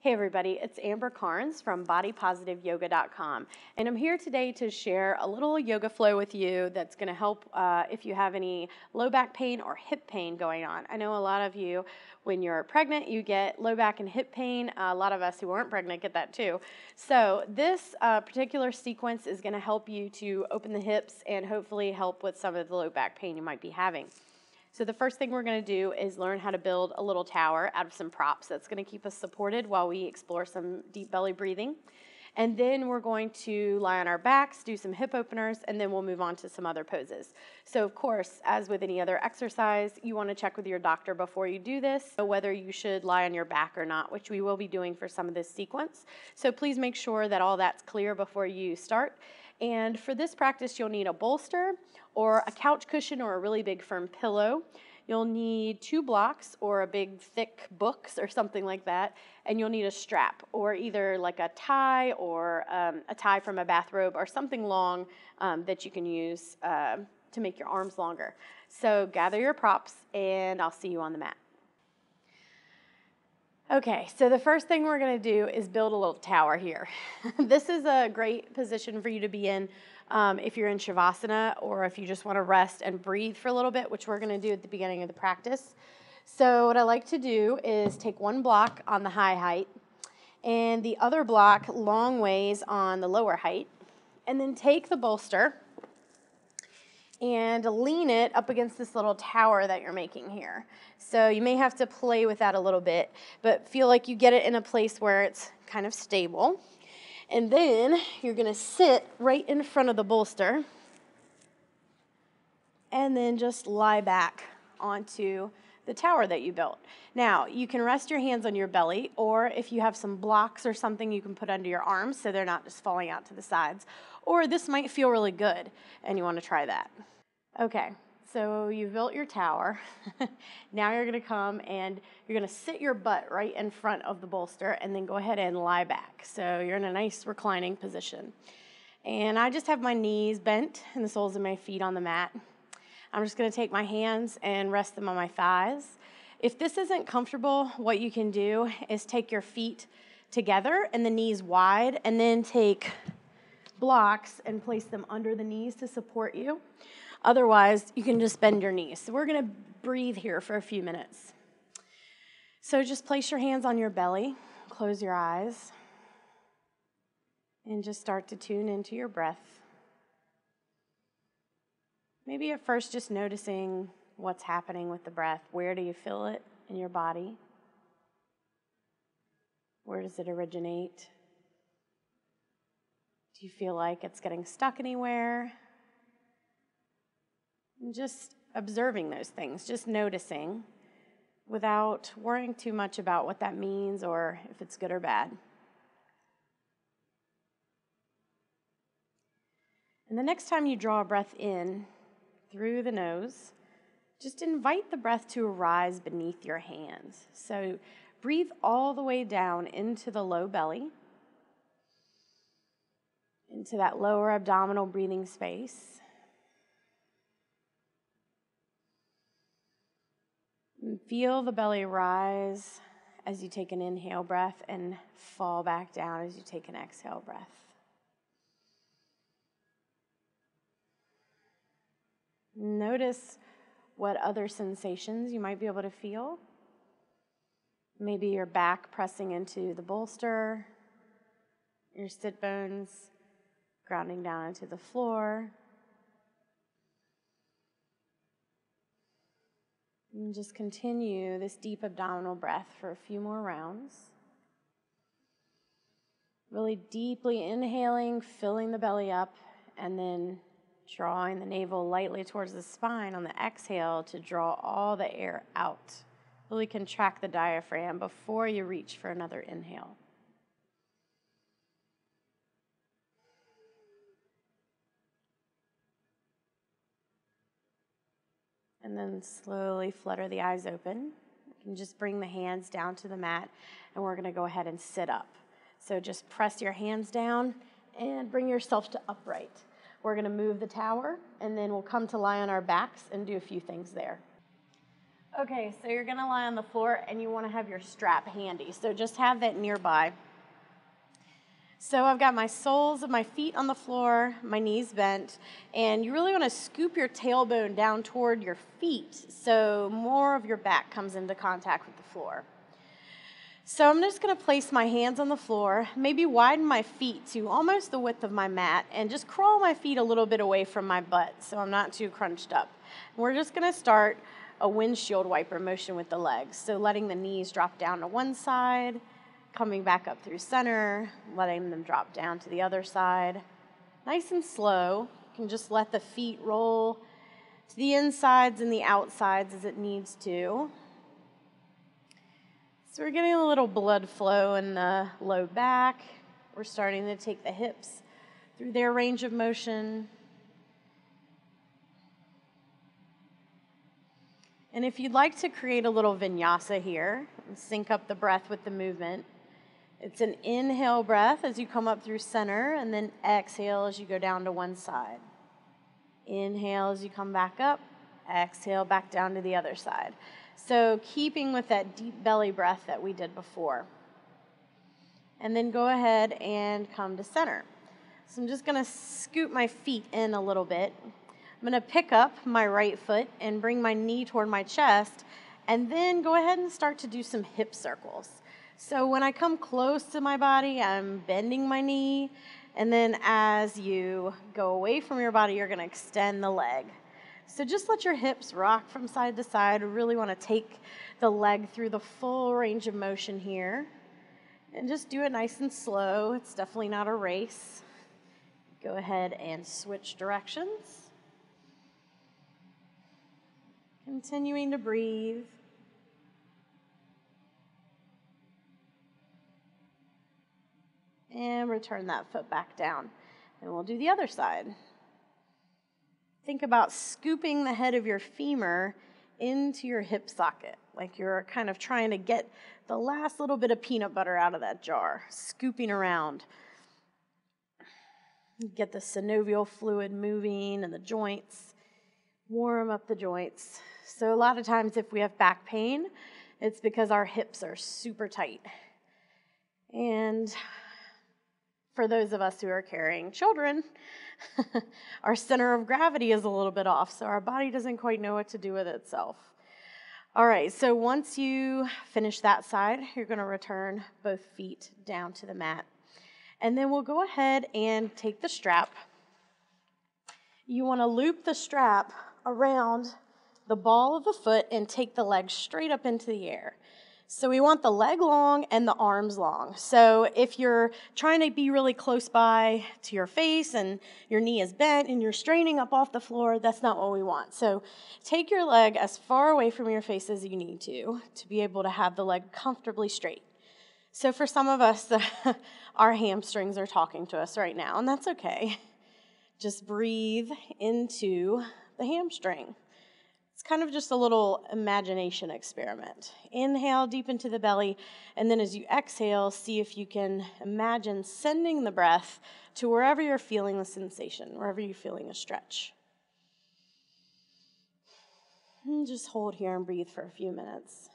Hey everybody, it's Amber Carnes from BodyPositiveYoga.com, and I'm here today to share a little yoga flow with you that's going to help if you have any low back pain or hip pain going on. I know a lot of you, when you're pregnant, you get low back and hip pain. A lot of us who aren't pregnant get that too. So this particular sequence is going to help you to open the hips and hopefully help with some of the low back pain you might be having. So the first thing we're going to do is learn how to build a little tower out of some props. That's going to keep us supported while we explore some deep belly breathing. And then we're going to lie on our backs, do some hip openers, and then we'll move on to some other poses. So of course, as with any other exercise, you want to check with your doctor before you do this, whether you should lie on your back or not, which we will be doing for some of this sequence. So please make sure that all that's clear before you start. And for this practice, you'll need a bolster or a couch cushion or a really big firm pillow. You'll need 2 blocks or a big thick books or something like that, and you'll need a strap or either like a tie or a tie from a bathrobe or something long that you can use to make your arms longer. So gather your props and I'll see you on the mat. Okay, so the first thing we're going to do is build a little tower here. This is a great position for you to be in if you're in Shavasana or if you just want to rest and breathe for a little bit, which we're going to do at the beginning of the practice. So what I like to do is take 1 block on the high height and the other block long ways on the lower height, and then take the bolster and lean it up against this little tower that you're making here. So you may have to play with that a little bit, but feel like you get it in a place where it's kind of stable. And then you're going to sit right in front of the bolster and then just lie back onto the tower that you built. Now, you can rest your hands on your belly, or if you have some blocks or something, you can put under your arms so they're not just falling out to the sides. Or this might feel really good, and you want to try that. Okay, so you've built your tower. Now you're going to come and you're going to sit your butt right in front of the bolster and then go ahead and lie back. So you're in a nice reclining position. And I just have my knees bent and the soles of my feet on the mat. I'm just going to take my hands and rest them on my thighs. If this isn't comfortable, what you can do is take your feet together and the knees wide, and then take blocks and place them under the knees to support you. Otherwise, you can just bend your knees. So we're going to breathe here for a few minutes. So just place your hands on your belly, close your eyes, and just start to tune into your breath. Maybe at first just noticing what's happening with the breath. Where do you feel it in your body? Where does it originate? Do you feel like it's getting stuck anywhere? And just observing those things, just noticing without worrying too much about what that means or if it's good or bad. And the next time you draw a breath in through the nose, just invite the breath to arise beneath your hands. So breathe all the way down into the low belly, into that lower abdominal breathing space. And feel the belly rise as you take an inhale breath and fall back down as you take an exhale breath. Notice what other sensations you might be able to feel. Maybe your back pressing into the bolster, your sit bones grounding down into the floor. And just continue this deep abdominal breath for a few more rounds. Really deeply inhaling, filling the belly up, and then drawing the navel lightly towards the spine on the exhale to draw all the air out. Really contract the diaphragm before you reach for another inhale. And then slowly flutter the eyes open. You can just bring the hands down to the mat, and we're going to go ahead and sit up. So just press your hands down and bring yourself to upright. We're going to move the tower, and then we'll come to lie on our backs and do a few things there. Okay, so you're gonna lie on the floor and you wanna have your strap handy. So just have that nearby. So I've got my soles of my feet on the floor, my knees bent, and you really wanna scoop your tailbone down toward your feet so more of your back comes into contact with the floor. So I'm just gonna place my hands on the floor, maybe widen my feet to almost the width of my mat, and just crawl my feet a little bit away from my butt so I'm not too crunched up. We're just gonna start a windshield wiper motion with the legs. So letting the knees drop down to one side, coming back up through center, letting them drop down to the other side. Nice and slow. You can just let the feet roll to the insides and the outsides as it needs to. So we're getting a little blood flow in the low back. We're starting to take the hips through their range of motion. And if you'd like to create a little vinyasa here and sync up the breath with the movement, it's an inhale breath as you come up through center, and then exhale as you go down to one side. Inhale as you come back up, exhale back down to the other side. So keeping with that deep belly breath that we did before. And then go ahead and come to center. So I'm just going to scoot my feet in a little bit. I'm going to pick up my right foot and bring my knee toward my chest, and then go ahead and start to do some hip circles. So when I come close to my body, I'm bending my knee, and then as you go away from your body, you're going to extend the leg. So just let your hips rock from side to side. We really want to take the leg through the full range of motion here, and just do it nice and slow. It's definitely not a race. Go ahead and switch directions. Continuing to breathe. And return that foot back down. And we'll do the other side. Think about scooping the head of your femur into your hip socket, like you're kind of trying to get the last little bit of peanut butter out of that jar, scooping around. Get the synovial fluid moving and the joints. Warm up the joints. So a lot of times if we have back pain, it's because our hips are super tight. And for those of us who are carrying children, our center of gravity is a little bit off, so our body doesn't quite know what to do with itself. All right, so once you finish that side, you're going to return both feet down to the mat. And then we'll go ahead and take the strap. You want to loop the strap around the ball of the foot and take the leg straight up into the air. So we want the leg long and the arms long. So if you're trying to be really close by to your face and your knee is bent and you're straining up off the floor, that's not what we want. So take your leg as far away from your face as you need to be able to have the leg comfortably straight. So for some of us, our hamstrings are talking to us right now, and that's okay. Just breathe into the hamstring. It's kind of just a little imagination experiment. Inhale deep into the belly, and then as you exhale, see if you can imagine sending the breath to wherever you're feeling the sensation, wherever you're feeling a stretch. And just hold here and breathe for a few minutes.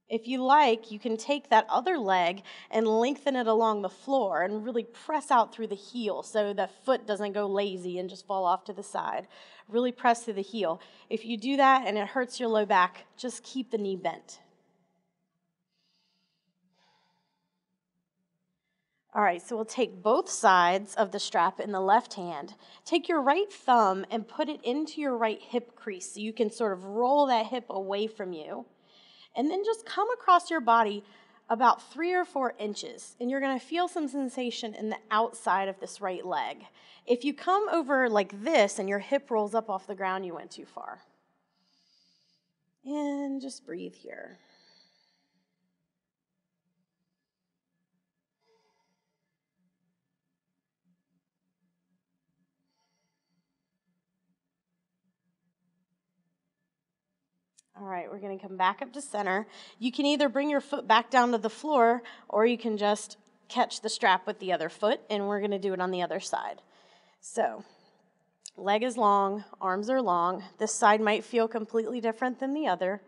If you like, you can take that other leg and lengthen it along the floor and really press out through the heel so that foot doesn't go lazy and just fall off to the side. Really press through the heel. If you do that and it hurts your low back, just keep the knee bent. All right, so we'll take both sides of the strap in the left hand. Take your right thumb and put it into your right hip crease so you can sort of roll that hip away from you. And then just come across your body about 3 or 4 inches, and you're going to feel some sensation in the outside of this right leg. If you come over like this and your hip rolls up off the ground, you went too far. And just breathe here. All right, we're going to come back up to center. You can either bring your foot back down to the floor, or you can just catch the strap with the other foot, and we're going to do it on the other side. So Leg is long, arms are long. This side might feel completely different than the other.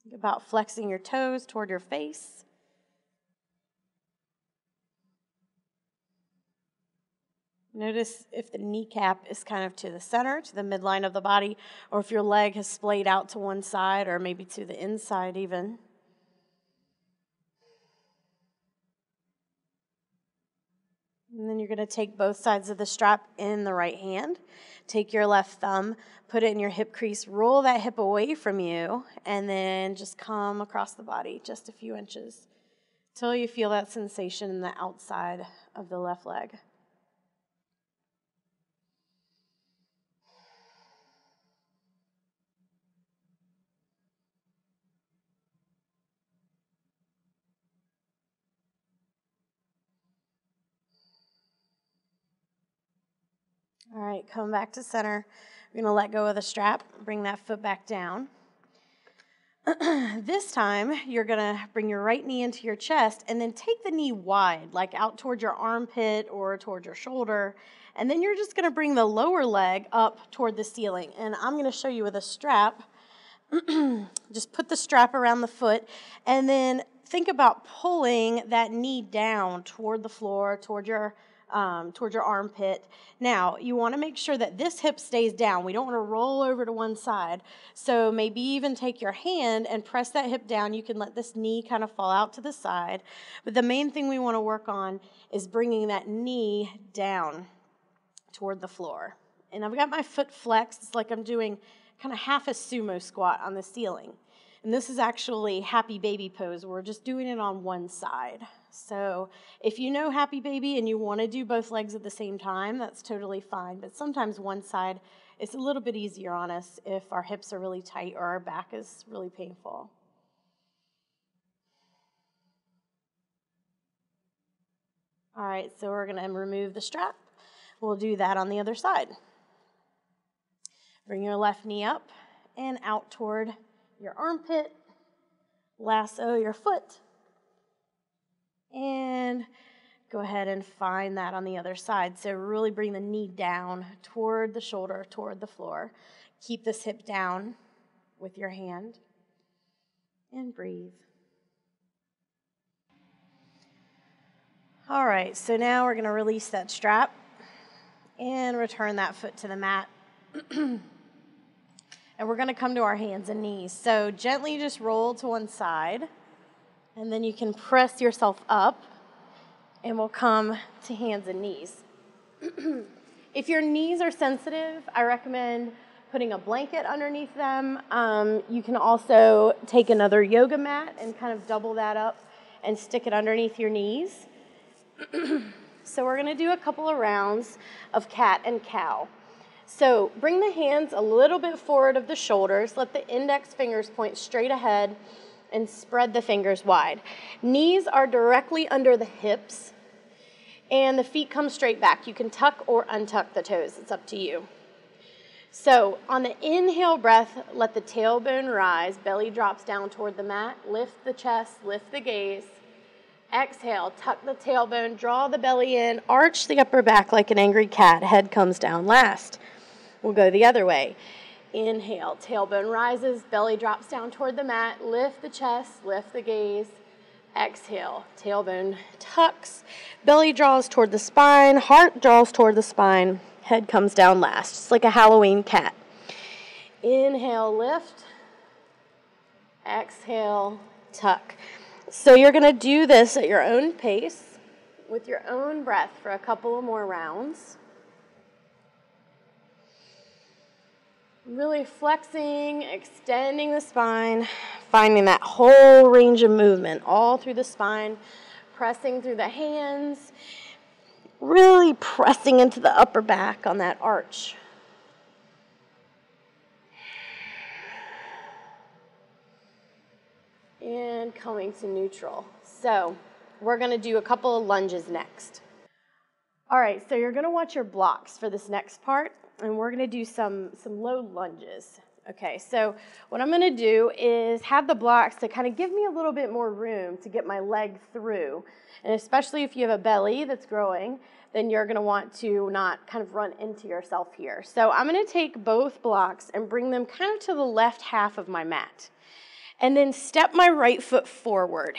Think about flexing your toes toward your face. Notice if the kneecap is kind of to the center, to the midline of the body, or if your leg has splayed out to one side or maybe to the inside even. And then you're going to take both sides of the strap in the right hand. Take your left thumb, put it in your hip crease, roll that hip away from you, and then just come across the body just a few inches until you feel that sensation in the outside of the left leg. All right, come back to center. We're going to let go of the strap, bring that foot back down. This time, you're going to bring your right knee into your chest and then take the knee wide, like out towards your armpit or towards your shoulder. And then you're just going to bring the lower leg up toward the ceiling. And I'm going to show you with a strap. Just put the strap around the foot and then think about pulling that knee down toward the floor, toward your armpit. Now, you want to make sure that this hip stays down. We don't want to roll over to one side. So maybe even take your hand and press that hip down. You can let this knee kind of fall out to the side. But the main thing we want to work on is bringing that knee down toward the floor. And I've got my foot flexed. It's like I'm doing kind of half a sumo squat on the ceiling. And this is actually happy baby pose. We're just doing it on one side. So if you know happy baby and you want to do both legs at the same time, that's totally fine. But sometimes one side is a little bit easier on us if our hips are really tight or our back is really painful. All right, so we're going to remove the strap. We'll do that on the other side. Bring your left knee up and out toward your armpit. Lasso your foot. And go ahead and find that on the other side. So really bring the knee down toward the shoulder, toward the floor. Keep this hip down with your hand. And breathe. All right, so now we're going to release that strap and return that foot to the mat. And we're going to come to our hands and knees. So gently just roll to one side, and then you can press yourself up, and we'll come to hands and knees. If your knees are sensitive, I recommend putting a blanket underneath them. You can also take another yoga mat and kind of double that up and stick it underneath your knees. So we're going to do a couple of rounds of cat and cow. So bring the hands a little bit forward of the shoulders. Let the index fingers point straight ahead and spread the fingers wide. Knees are directly under the hips and the feet come straight back. You can tuck or untuck the toes. It's up to you. So on the inhale breath, let the tailbone rise. Belly drops down toward the mat. Lift the chest, lift the gaze. Exhale, tuck the tailbone, draw the belly in, arch the upper back like an angry cat. Head comes down last. We'll go the other way. Inhale, tailbone rises, belly drops down toward the mat. Lift the chest, lift the gaze. Exhale, tailbone tucks, belly draws toward the spine, heart draws toward the spine. Head comes down last, just like a Halloween cat. Inhale, lift. Exhale, tuck. So you're going to do this at your own pace with your own breath for a couple of more rounds. Really flexing, extending the spine, finding that whole range of movement all through the spine, pressing through the hands, really pressing into the upper back on that arch. And coming to neutral. So we're going to do a couple of lunges next. All right, so you're going to watch your blocks for this next part, and we're going to do some low lunges, Okay, so what I'm going to do is have the blocks to kind of give me a little bit more room to get my leg through. And especially if you have a belly that's growing, then you're going to want to not kind of run into yourself here. So I'm going to take both blocks and bring them kind of to the left half of my mat. And then step my right foot forward.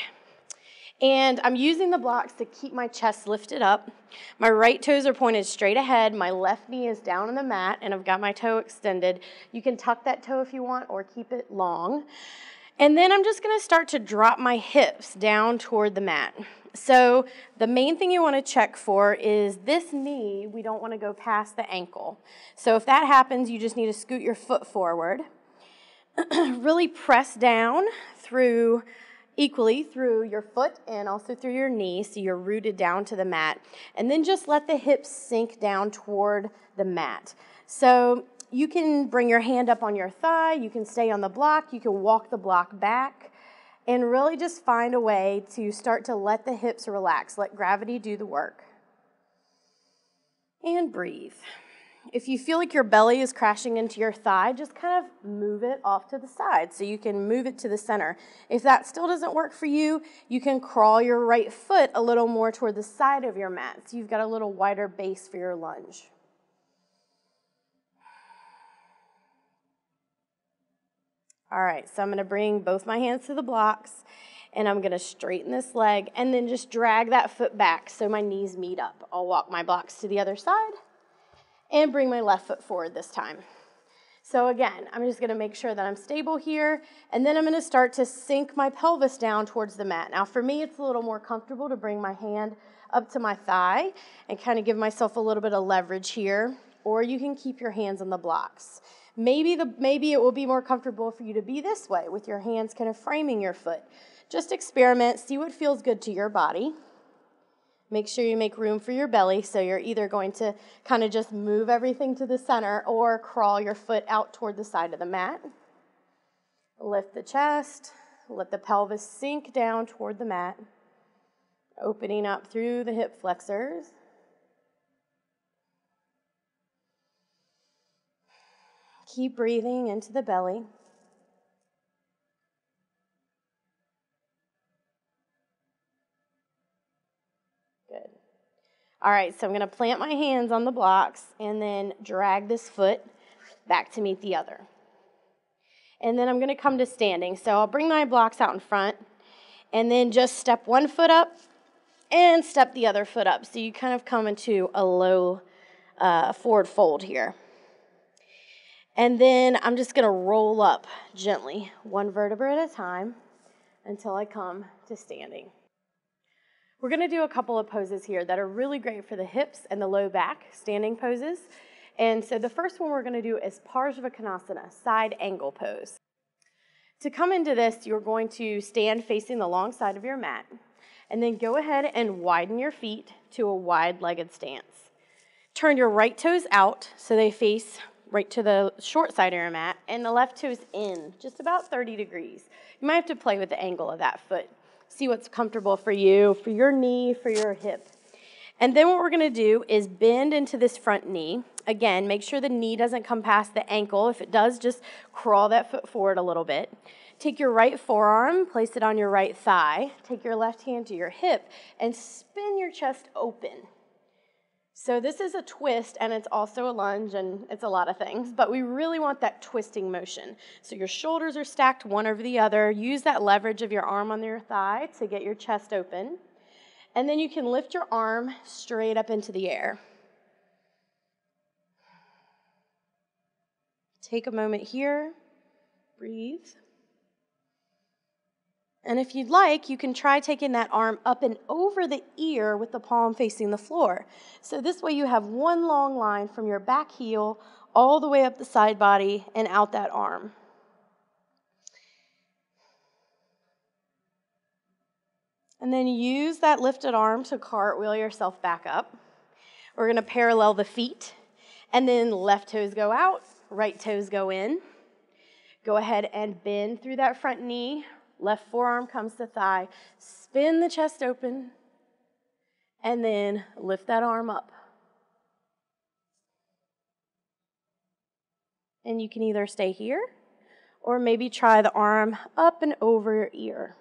And I'm using the blocks to keep my chest lifted up. My right toes are pointed straight ahead. My left knee is down on the mat, and I've got my toe extended. You can tuck that toe if you want or keep it long. And then I'm just going to start to drop my hips down toward the mat. So the main thing you want to check for is this knee. We don't want to go past the ankle. So if that happens, you just need to scoot your foot forward. Really press down equally through your foot and also through your knee, so you're rooted down to the mat. And then just let the hips sink down toward the mat. So you can bring your hand up on your thigh, you can stay on the block, you can walk the block back, and really just find a way to start to let the hips relax. Let gravity do the work. And breathe. If you feel like your belly is crashing into your thigh, just kind of move it off to the side so you can move it to the center. If that still doesn't work for you, you can crawl your right foot a little more toward the side of your mat so you've got a little wider base for your lunge. All right, so I'm going to bring both my hands to the blocks, and I'm going to straighten this leg and then just drag that foot back so my knees meet up. I'll walk my blocks to the other side and bring my left foot forward this time. So again, I'm just going to make sure that I'm stable here, and then I'm going to start to sink my pelvis down towards the mat. Now for me, it's a little more comfortable to bring my hand up to my thigh and kind of give myself a little bit of leverage here, or you can keep your hands on the blocks. Maybe it will be more comfortable for you to be this way with your hands kind of framing your foot. Just experiment, see what feels good to your body. Make sure you make room for your belly, so you're either going to kind of just move everything to the center or crawl your foot out toward the side of the mat. Lift the chest, let the pelvis sink down toward the mat, opening up through the hip flexors. Keep breathing into the belly. Good. All right, so I'm going to plant my hands on the blocks and then drag this foot back to meet the other. And then I'm going to come to standing. So I'll bring my blocks out in front and then just step one foot up and step the other foot up. So you kind of come into a low forward fold here. And then I'm just going to roll up gently, one vertebra at a time, until I come to standing. We're going to do a couple of poses here that are really great for the hips and the low back, standing poses. And so the first one we're going to do is Parsvakonasana, side angle pose. To come into this, you're going to stand facing the long side of your mat, and then go ahead and widen your feet to a wide-legged stance. Turn your right toes out so they face right to the short side of your mat, and the left toes in, just about 30 degrees. You might have to play with the angle of that foot. See what's comfortable for you, for your knee, for your hip. And then what we're going to do is bend into this front knee. Again, make sure the knee doesn't come past the ankle. If it does, just crawl that foot forward a little bit. Take your right forearm, place it on your right thigh. Take your left hand to your hip and spin your chest open. So this is a twist, and it's also a lunge, and it's a lot of things, but we really want that twisting motion. So your shoulders are stacked one over the other. Use that leverage of your arm on your thigh to get your chest open. And then you can lift your arm straight up into the air. Take a moment here, breathe. And if you'd like, you can try taking that arm up and over the ear with the palm facing the floor. So this way you have one long line from your back heel all the way up the side body and out that arm. And then use that lifted arm to cartwheel yourself back up. We're going to parallel the feet, and then left toes go out, right toes go in. Go ahead and bend through that front knee. Left forearm comes to thigh. Spin the chest open, and then lift that arm up. And you can either stay here or maybe try the arm up and over your ear.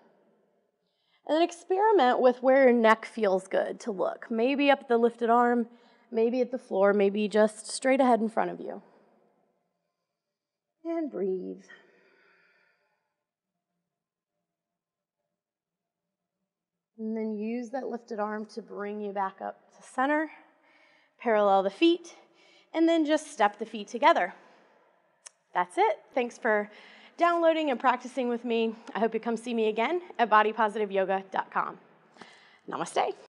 And then experiment with where your neck feels good to look. Maybe up the lifted arm, maybe at the floor, maybe just straight ahead in front of you. And breathe. And then use that lifted arm to bring you back up to center. Parallel the feet, and then just step the feet together. That's it. Thanks for downloading and practicing with me. I hope you come see me again at bodypositiveyoga.com. Namaste.